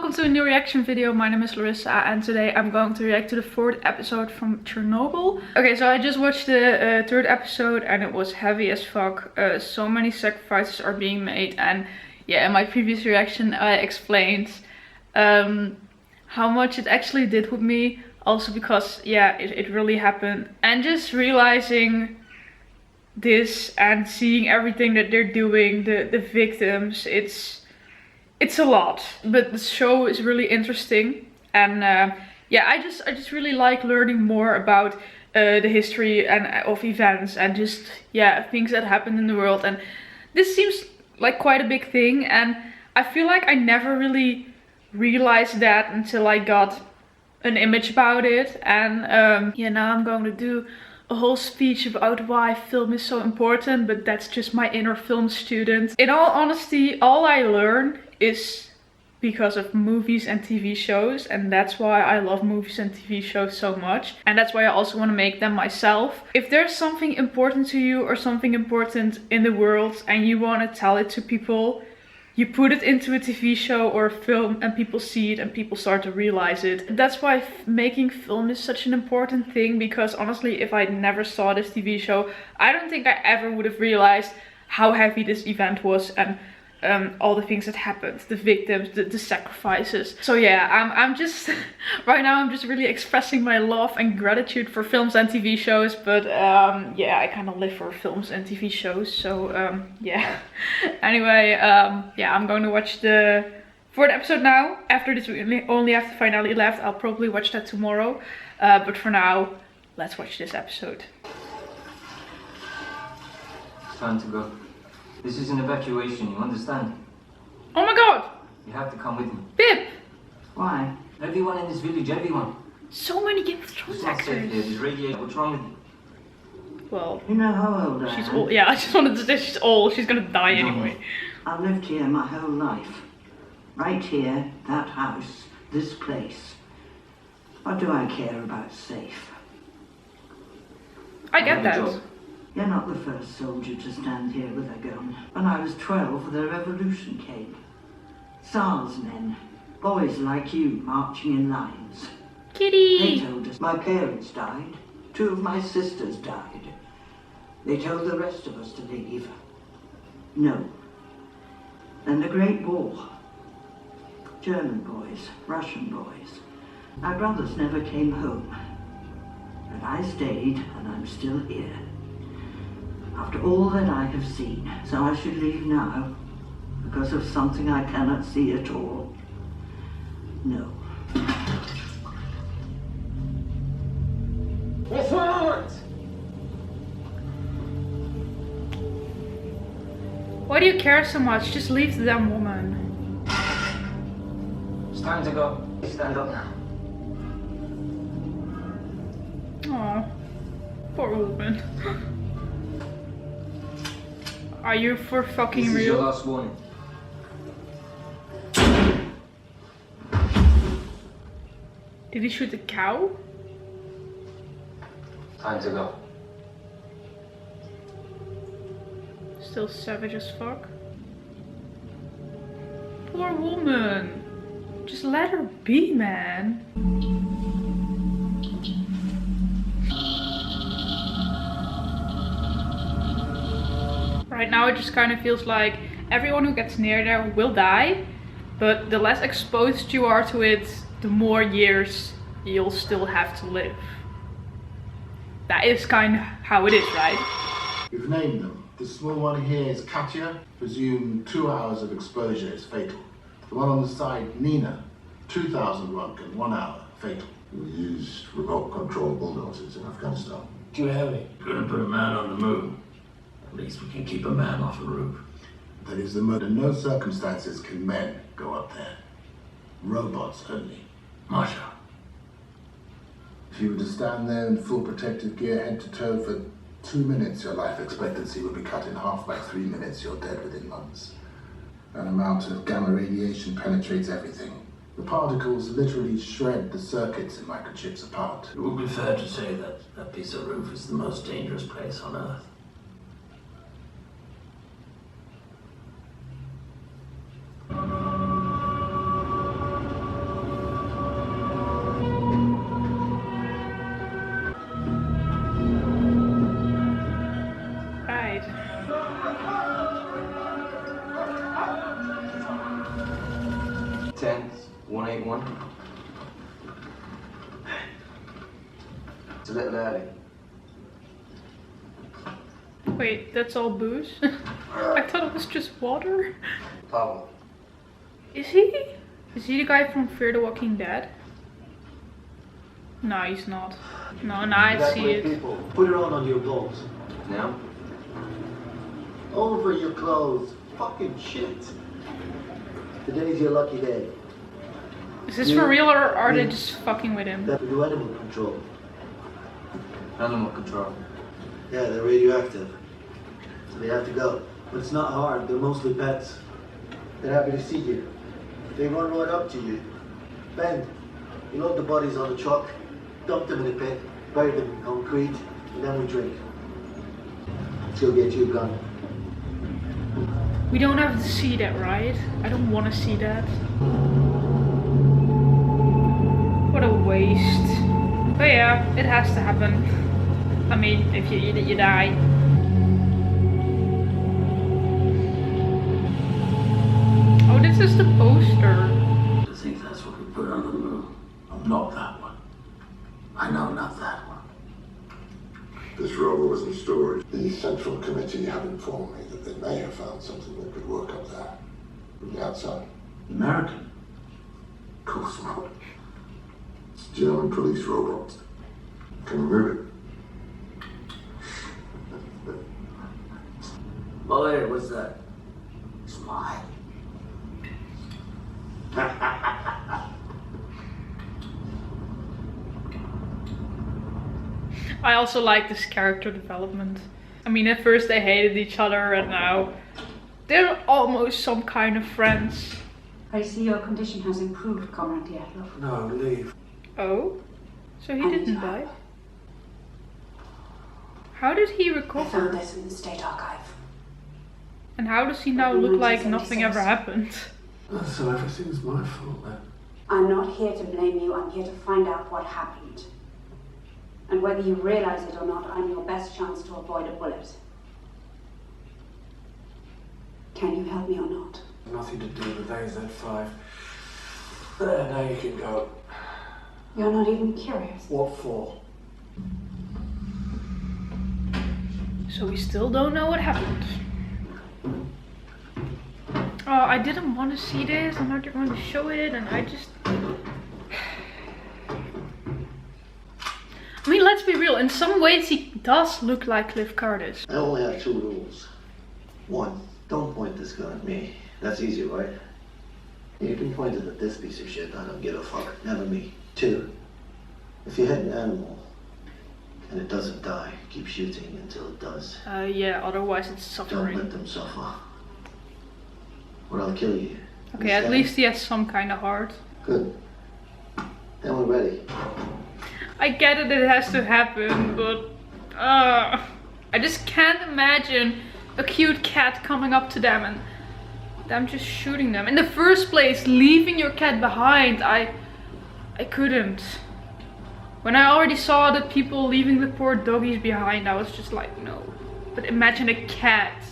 welcome to a new reaction video. My name is Larissa and today I'm going to react to the 4th episode from Chernobyl. Okay, so I just watched the 3rd episode and it was heavy as fuck. So many sacrifices are being made, and yeah, in my previous reaction I explained how much it actually did with me. Also because, yeah, it really happened. And just realizing this and seeing everything that they're doing, the victims, it's a lot. But the show is really interesting. And yeah, I just really like learning more about the history and of events and just, yeah, things that happened in the world. And this seems like quite a big thing, and I feel like I never really realized that until I got an image about it. And yeah, now I'm going to do a whole speech about why film is so important, but that's just my inner film student. In all honesty, all I learn is because of movies and TV shows, and that's why I love movies and TV shows so much, and that's why I also want to make them myself. If there's something important to you or something important in the world and you want to tell it to people, you put it into a TV show or a film and people see it and people start to realize it. That's why making film is such an important thing, because honestly, if I never saw this TV show, I don't think I ever would have realized how heavy this event was and all the things that happened, the victims, the sacrifices. So yeah, I'm just right now I'm just really expressing my love and gratitude for films and TV shows. But yeah, I kind of live for films and TV shows. So yeah. Anyway, yeah, I'm going to watch the 4th episode now. After this, we only have the finale left. I'll probably watch that tomorrow. But for now, let's watch this episode. It's time to go. This is an evacuation, you understand? Oh my god! You have to come with me. Pip! Why? Everyone in this village, everyone. So many Game of Thrones It's not safe actors. here, there's radiation. What's wrong with you? Well, You know how old I she's am? old. Yeah, I just wanted to say she's old. She's gonna die anyway. I've lived here my whole life. Right here, that house, this place. What do I care about safe? I get have a that. job. You're not the first soldier to stand here with a gun. When I was 12, the revolution came. SARS men, boys like you marching in lines. They Kitty! told us my parents died. 2 of my sisters died. They told the rest of us to leave. No. Then the Great War. German boys, Russian boys. My brothers never came home. But I stayed, and I'm still here. After all that I have seen, so I should leave now, because of something I cannot see at all. No. What's wrong? Why do you care so much? Just leave the damn woman. It's time to go. Stand up now. Aw, poor woman. Are you for fucking This is your real? last warning. Did he shoot a cow? Time to go. Still savage as fuck. Poor woman. Just let her be, man. Right now it just kind of feels like everyone who gets near there will die, but the less exposed you are to it, the more years you'll still have to live. That is kind of how it is, right? We've named them. The small one here is Katya. Presume 2 hours of exposure is fatal. The one on the side, Nina. 2,000 Roentgen, 1 hour, fatal. We used remote control bulldozers in Afghanistan. Too heavy. Couldn't put a man on the moon. At least we can keep a man off the roof. That is the murder. No circumstances can men go up there. Robots only. Masha. If you were to stand there in full protective gear, head to toe for 2 minutes, your life expectancy would be cut in half. By 3 minutes, you're dead within months. An amount of gamma radiation penetrates everything. The particles literally shred the circuits and microchips apart. It would be fair to say that that piece of roof is the most dangerous place on Earth. 10, 181. It's a little early. Wait, that's all booze? I thought it was just water. Pablo. Is he? Is he the guy from Fear the Walking Dead? No, he's not. No, now I see it. People, put it on your balls. Now? Over your clothes. Fucking shit. Today's your lucky day. Is this for real or are they just fucking with him? That to do animal control. Animal control. Yeah, they're radioactive. So they have to go. But it's not hard. They're mostly pets. They're happy to see you. They run right up to you. Bend. You load the bodies on the truck, dump them in a pit, bury them in concrete, and then we drink. She'll get you a gun. We don't have to see that, right? I don't want to see that. What a waste. But yeah, it has to happen. I mean, if you eat it, you die. Oh, this is the poster. I think that's what we put on the moon. Oh, not that one. I know, not that one. This rover was in storage. The Central Committee have informed me that they may have found something that could work up there. From the outside. American? Of course not. It's German police robots. Can you move it? Blair, what's that? Smile. I also like this character development. I mean, at first they hated each other and now they're almost some kind of friends. I see your condition has improved, Comrade Diallo. No, leave. Oh? So he And didn't Jhpat. die? How did he I recover? found this in the State Archive. And how does he now look like nothing ever happened? So everything's my fault then? I'm not here to blame you, I'm here to find out what happened. And whether you realize it or not, I'm your best chance to avoid a bullet. Can you help me or not? Nothing to do with AZ5. There, now you can go. You're not even curious. What for? So we still don't know what happened. Oh, I didn't want to see this, and now they're going to show it, and I just... I mean, let's be real, in some ways he does look like Cliff Curtis. I only have 2 rules. 1, don't point this gun at me. That's easy, right? You can point it at this piece of shit, I don't give a fuck. Never me. 2, if you hit an animal and it doesn't die, keep shooting until it does. Yeah, otherwise it's Don't suffering. let them suffer. Or I'll kill you. Okay, at Understand? least he has some kind of heart. Good. Then we're ready. I get it has to happen, but... I just can't imagine a cute cat coming up to them and them just shooting them. In the first place, leaving your cat behind, I couldn't. When I already saw the people leaving the poor doggies behind, I was just like, no. But imagine a cat.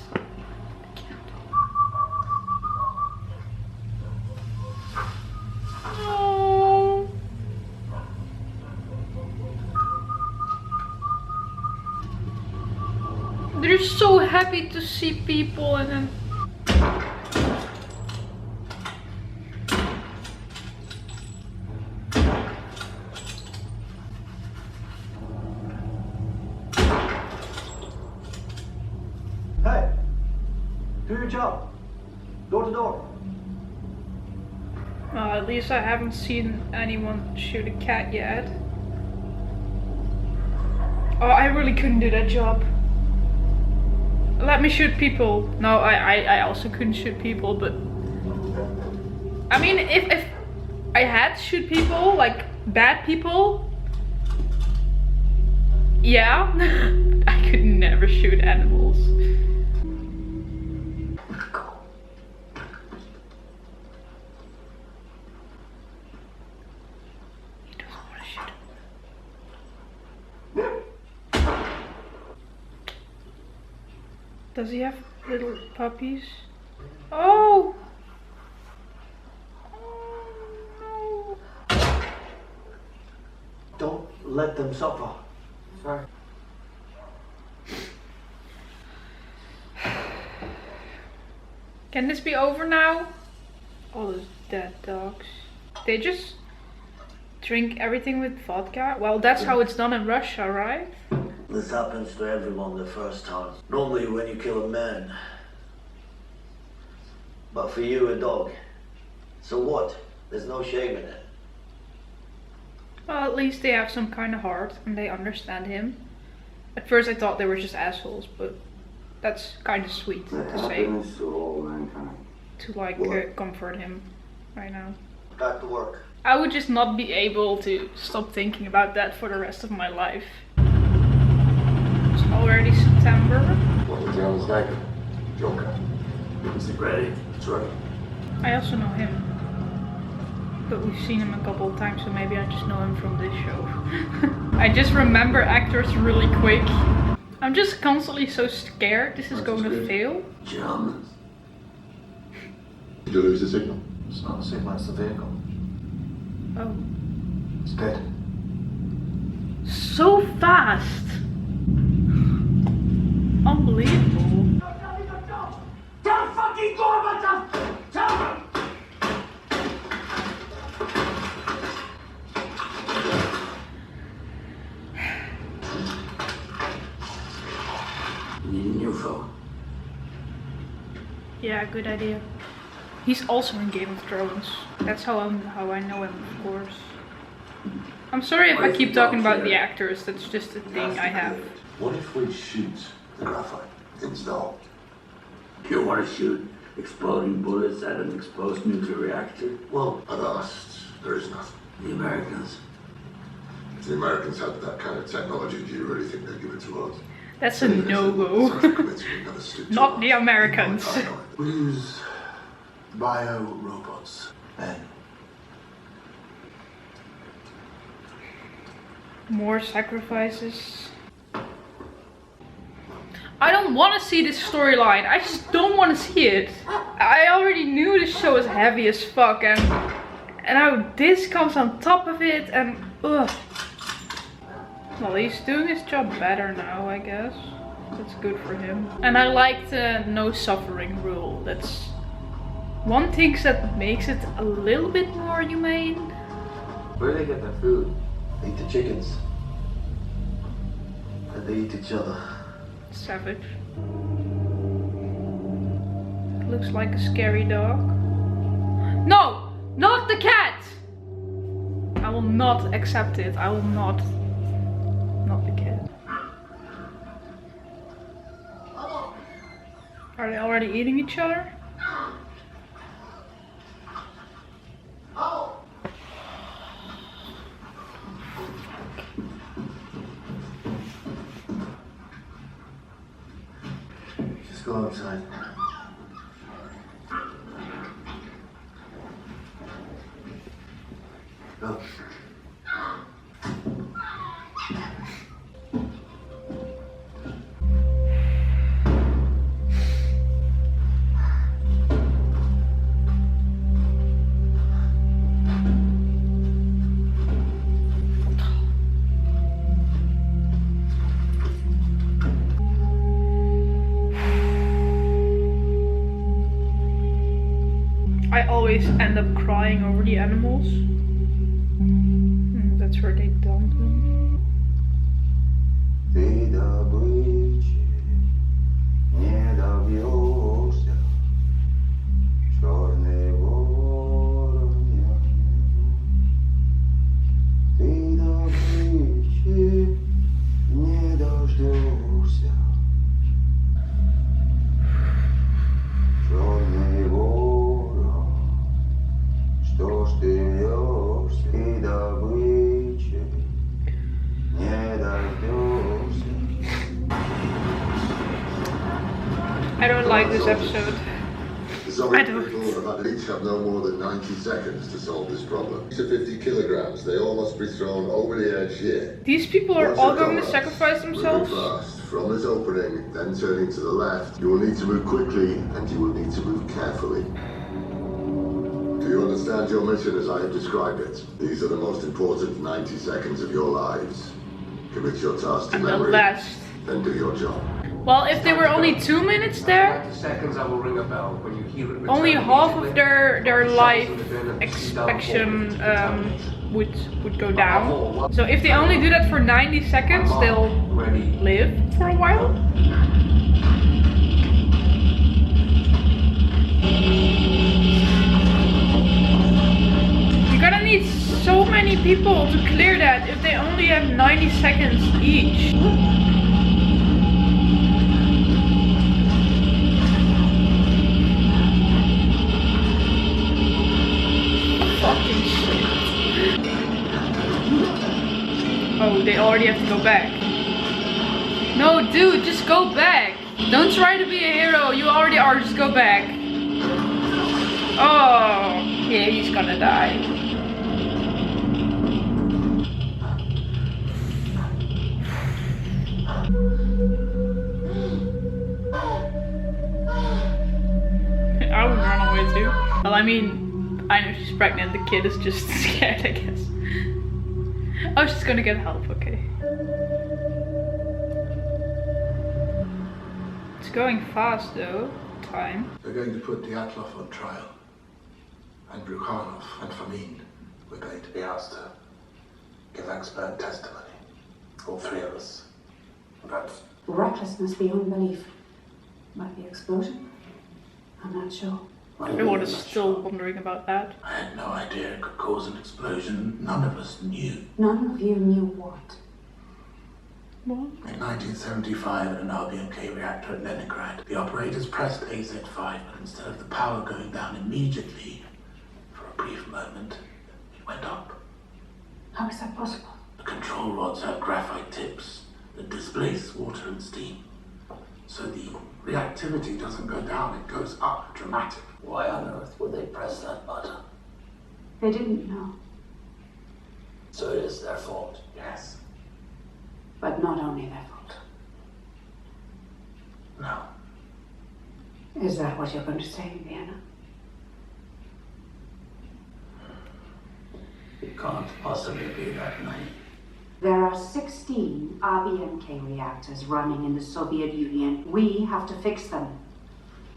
Oh. They're so happy to see people and then... Hey! Do your job. Door to door. At least I haven't seen anyone shoot a cat yet. Oh, I really couldn't do that job. Let me shoot people. No, I also couldn't shoot people, but... I mean, if I had to shoot people, like bad people... Yeah, I could never shoot animals. Does he have little puppies? Oh! let them suffer. Sorry. Can this be over now? All those dead dogs. They just drink everything with vodka? Well, that's how it's done in Russia, right? This happens to everyone the first time. Normally when you kill a man. But for you, a dog. So what? There's no shame in it. Well, at least they have some kind of heart and they understand him. At first I thought they were just assholes, but that's kind of sweet to say. To all mankind. To like comfort him right now. Back to work. I would just not be able to stop thinking about that for the rest of my life. It's already September. What was the other's name? Joker. Is it ready? It's ready. I also know him. But we've seen him a couple of times, so maybe I just know him from this show. I just remember actors really quick. I'm just constantly so scared this is going to fail. Germans. Did you lose the signal? It's not a signal, it's the vehicle. Oh. It's dead. So fast! Unbelievable. Don't fucking go about that! Tell me! You need a new phone. Yeah, good idea. He's also in Game of Thrones. That's how I know him, of course. I'm sorry if I keep talking about the actors, that's just a thing I have. What if we shoot the graphite installed? You want to shoot exploding bullets at an exposed nuclear reactor? Well, I've asked. There is nothing. The Americans. If the Americans had that kind of technology, do you really think they'd give it to us? That's a no-go. Not the Americans. We use bio-robots, then. More sacrifices. I don't want to see this storyline. I just don't want to see it. I already knew this show was heavy as fuck, and now this comes on top of it, and ugh. Well, he's doing his job better now, I guess. That's good for him. And I like the no suffering rule. That's one thing that makes it a little bit more humane. Where do they get their food? eat the chickens. And they eat each other. Savage. Looks like a scary dog. No! Not the cat! I will not accept it. I will not. Not the cat. Are they already eating each other? Just go outside. Go. I always end up crying over the animals. That's where they dumped them. I don't like this episode. The Soviet people have each have no more than 90 seconds to solve this problem. To 50 kilograms, they all must be thrown over the edge here. These people are all going to Once sacrifice themselves? move fast. From this opening, then turning to the left. You will need to move quickly and you will need to move carefully. Do Do you understand your mission as I have described it? These are the most important 90 seconds of your lives. Commit your task to And the memory, last. then do your job. Well, if they were only 2 minutes there, 90 seconds, I will ring a bell. When you hear it, only return half immediately. of their life Shuffle the bin and expectation down forward. would go down. So if they only do that for 90 seconds, they'll Ready. live for a while. You're gonna need so many people to clear that if they only have 90 seconds each. Fucking shit. Oh, they already have to go back. No, dude, just go back. Don't try to be a hero. You already are. Just go back. Oh, yeah, he's gonna die. I would run away too. Well, I mean, I know she's pregnant. The kid is just scared, I guess. Oh, she's gonna get help. Okay. It's going fast though. Time. They're going to put Dyatlov on trial. And Brukhanov and Fomin. We're going to be asked to give expert testimony. All three of us. That's Recklessness beyond belief. But the explosion? I'm not sure. Everyone is still wondering about that. I had no idea it could cause an explosion. None of us knew. None of you knew what? What? In 1975, at an RBMK reactor at Leningrad, the operators pressed AZ5, but instead of the power going down immediately, for a brief moment, it went up. How is that possible? The control rods have graphite tips that displace water and steam. So the reactivity doesn't go down, it goes up dramatically. Why on earth would they press that button? They didn't know. So it is their fault. Yes. But not only their fault. No. Is that what you're going to say in Vienna? It can't possibly be that naive. There are 16 RBMK reactors running in the Soviet Union. We have to fix them.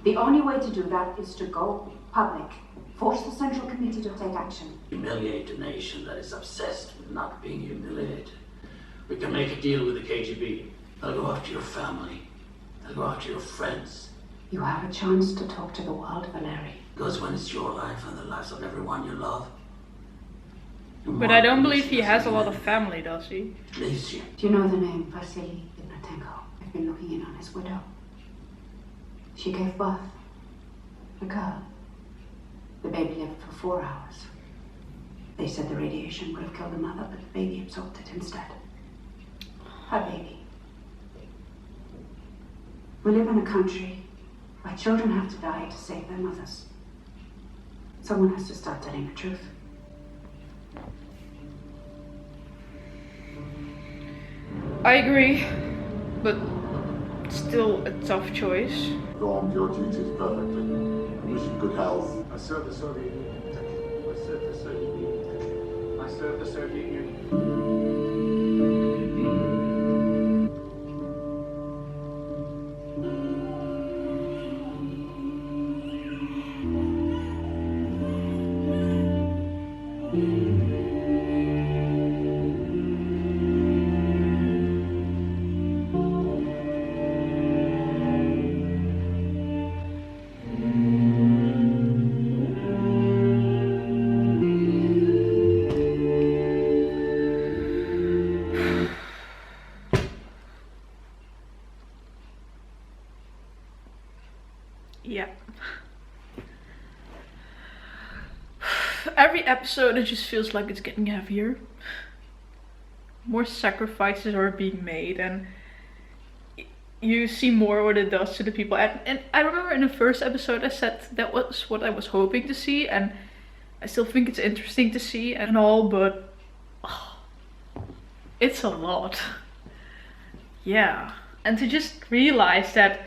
The only way to do that is to go public. Force the Central Committee to take action. Humiliate a nation that is obsessed with not being humiliated. We can make a deal with the KGB. They'll go after your family. They'll go after your friends. You have a chance to talk to the world, Valery. Because when it's your life and the lives of everyone you love. But I don't believe he has a lot of family, does he? Leaves you. Do you know the name Vasily Ignatenko? I've been looking in on his widow. She gave birth. A girl. The baby lived for 4 hours. They said the radiation would have killed the mother, but the baby absorbed it instead. Her baby. We live in a country where children have to die to save their mothers. Someone has to start telling the truth. I agree, but still a tough choice. Performed your duties perfectly. I wish you good health. I serve the Soviet Union. I serve the Soviet Union. I serve the Soviet Union. Yeah. Every episode it just feels like it's getting heavier. More sacrifices are being made and you see more what it does to the people. And I remember in the first episode I said that was what I was hoping to see, and I still think it's interesting to see and all, but it's a lot. Yeah. And to just realize that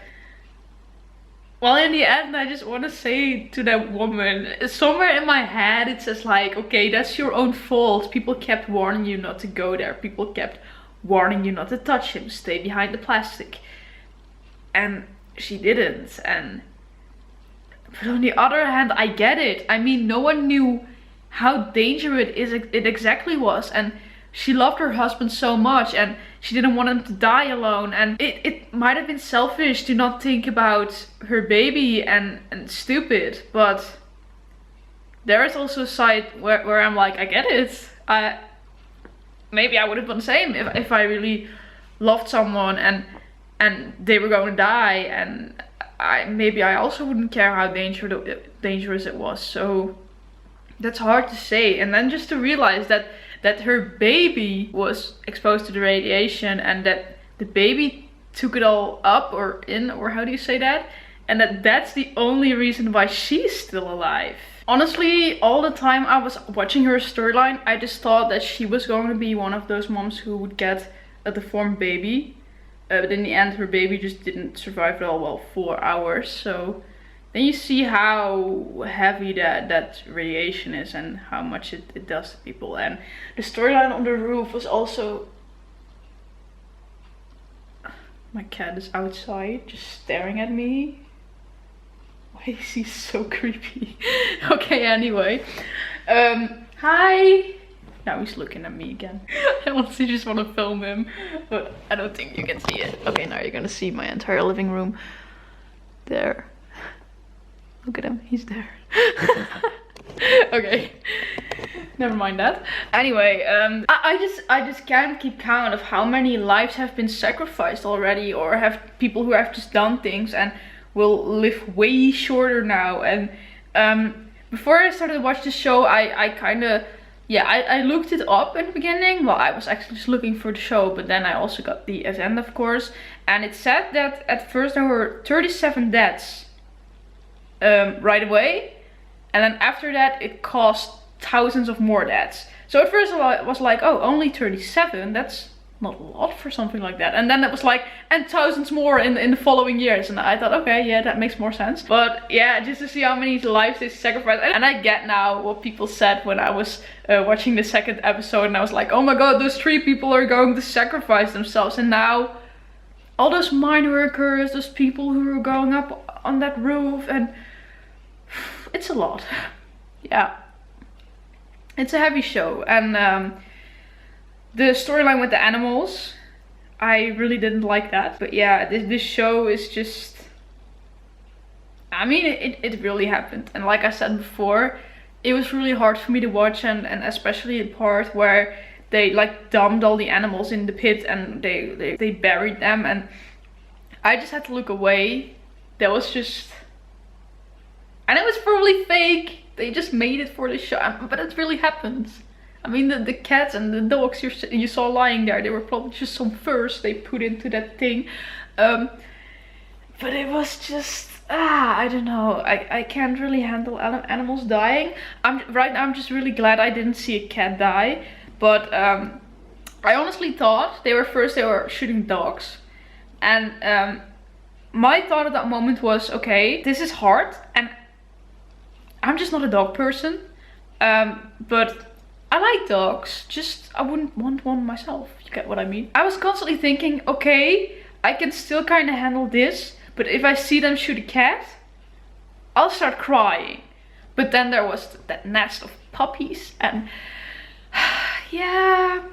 Well, in the end, I just want to say to that woman, somewhere in my head it says like, okay, that's your own fault. People kept warning you not to go there. People kept warning you not to touch him, stay behind the plastic. And she didn't. But on the other hand, I get it. I mean, no one knew how dangerous it exactly was. And she loved her husband so much and she didn't want him to die alone. And it might have been selfish to not think about her baby and stupid. But there is also a side where I'm like, I get it. Maybe I would have done the same if I really loved someone and they were going to die. And maybe I also wouldn't care how dangerous it was. So that's hard to say. And then just to realize that her baby was exposed to the radiation and that the baby took it all up or in, or how do you say that? And that's the only reason why she's still alive. Honestly, all the time I was watching her storyline, I just thought that she was going to be one of those moms who would get a deformed baby. But in the end, her baby just didn't survive at all, well, 4 hours. So then you see how heavy that radiation is and how much it does to people. And the storyline on the roof was also... My cat is outside just staring at me. Why is he so creepy? Okay, anyway. Hi! Now he's looking at me again. I honestly just want to film him, but I don't think you can see it. Okay, now you're gonna see my entire living room. There. Look at him, he's there. Okay, never mind that. Anyway, I just can't keep count of how many lives have been sacrificed already, or have people who have just done things and will live way shorter now. And before I started to watch the show, I looked it up in the beginning. Well, I was actually just looking for the show, but then I also got the agenda, of course. And it said that at first there were 37 deaths right away. And then after that, it caused thousands of more deaths. So at first I was like, oh, only 37? That's not a lot for something like that. And then it was like, and thousands more in the following years. And I thought, okay, yeah, that makes more sense. But yeah, just to see how many lives they sacrificed. And I get now what people said when I was watching the second episode. And I was like, oh my god, those 3 people are going to sacrifice themselves. And now all those mine workers, those people who are going up on that roof, and it's a lot. Yeah, it's a heavy show. And the storyline with the animals, I really didn't like that. But yeah, this show is just, I mean, it really happened. And like I said before, it was really hard for me to watch, and especially the part where they like dumped all the animals in the pit and they buried them, and I just had to look away. That was just, and it was probably fake. They just made it for the show, but it really happens. I mean, the cats and the dogs you saw lying there, they were probably just some furs they put into that thing. But it was just, I don't know. I can't really handle animals dying. Right now I'm just really glad I didn't see a cat die. But I honestly thought they were shooting dogs. And my thought at that moment was, okay, this is hard. And I'm just not a dog person. But I like dogs, just I wouldn't want one myself, you get what I mean? I was constantly thinking, okay, I can still kind of handle this, but if I see them shoot a cat, I'll start crying. But then there was that nest of puppies, and yeah,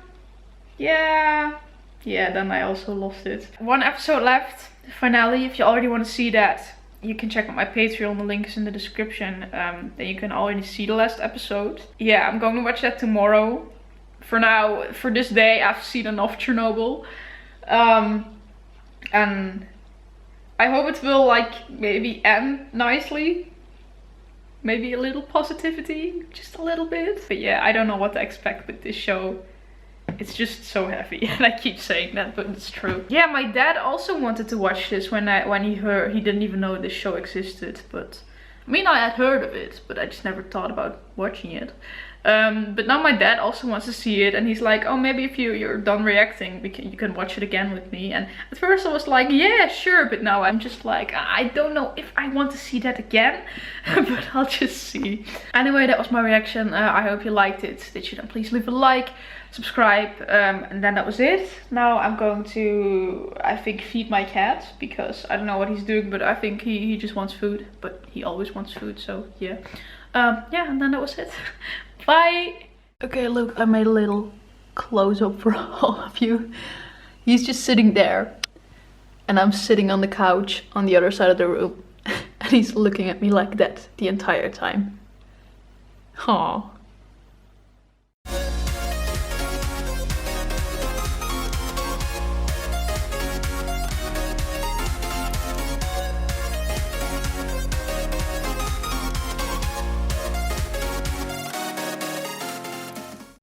then I also lost it. 1 episode left, the finale. If you already want to see that, you can check out my Patreon, the link is in the description. Then you can already see the last episode. Yeah, I'm going to watch that tomorrow. For now, for this day, I've seen enough Chernobyl. And I hope it will like maybe end nicely. Maybe a little positivity, just a little bit. But yeah, I don't know what to expect with this show. It's just so heavy, and I keep saying that, but it's true. Yeah, my dad also wanted to watch this when he didn't even know this show existed. But I mean, I had heard of it, but I just never thought about watching it. But now my dad also wants to see it, and he's like, oh, maybe if you're done reacting, you can watch it again with me. And at first I was like, yeah, sure, but now I'm just like, I don't know if I want to see that again, but I'll just see. Anyway, that was my reaction. I hope you liked it. Did you? Then please leave a like, subscribe, and then that was it. Now I'm going to, I think, feed my cat, because I don't know what he's doing, but I think he just wants food, but he always wants food, so yeah. Yeah, and then that was it. Bye. Okay, look, I made a little close-up for all of you. He's just sitting there, and I'm sitting on the couch on the other side of the room, and he's looking at me like that the entire time. Aww.